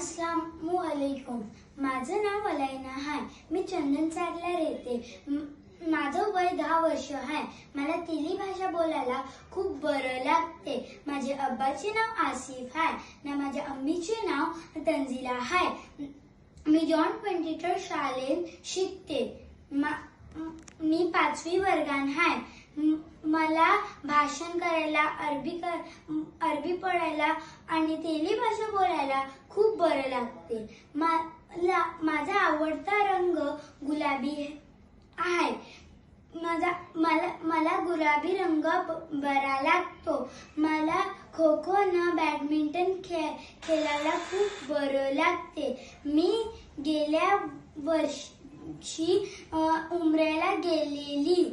अस्सलामु अलैकुम। माझं नाव अलायना आहे। मी चंदनसारला राहते। माझं वय 10 वर्ष आहे। मला तेली भाषा बोलायला खूप बरं लागते। माझ्या अब्बाचे नाव आसिफ आहे आणि माझ्या अम्मीचे नाव तंजिला आहे। मी जॉन 23 शाळेत शिकते। मी 5वी वर्गात आहे। मला भाषण करायला, अरबी पढायला आणि तेली भाषा बोलायला खूप बरं लागते। माझा आवडता रंग गुलाबी आहे। मला गुलाबी रंग बरा लागतो। मला खो खो न बॅडमिंटन खेळायला खूप बरं लागते। मी गेल्या वर्षी उमऱ्याला गेलेली।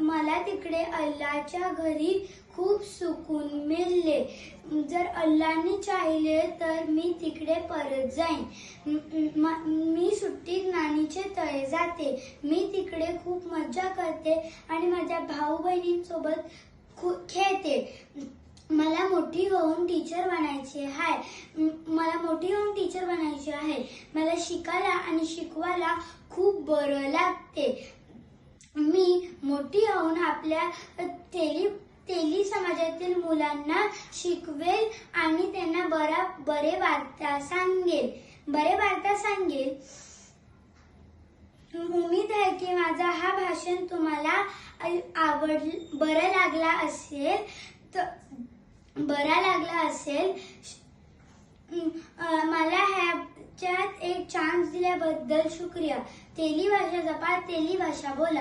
मला तिकडे अल्लाच्या घरी खूप सुकून मिळले। जर अल्लाने चाहिले तर मी तिकडे परत जाईन। मी सुट्टीत नानीचे तळे जाते। मी तिकडे खूप मजा करते आणि माझ्या भाऊ बहिणींसोबत खेळते। मला मोठी होऊन टीचर बनायचे आहे। मला शिकायला आणि शिकवायला खूप बरं लागते। मी मोठी होऊन आपल्या तेली समाजातील मुलांना शिकवेल आणि त्यांना बरे वार्ता सांगेल। उम्मीद आहे की माझा हा भाषण तुम्हाला बरा लागला असेल। मला ह्याच्यात एक चान्स दिल्याबद्दल शुक्रिया। तेली भाषा जपा, तेली भाषा बोला।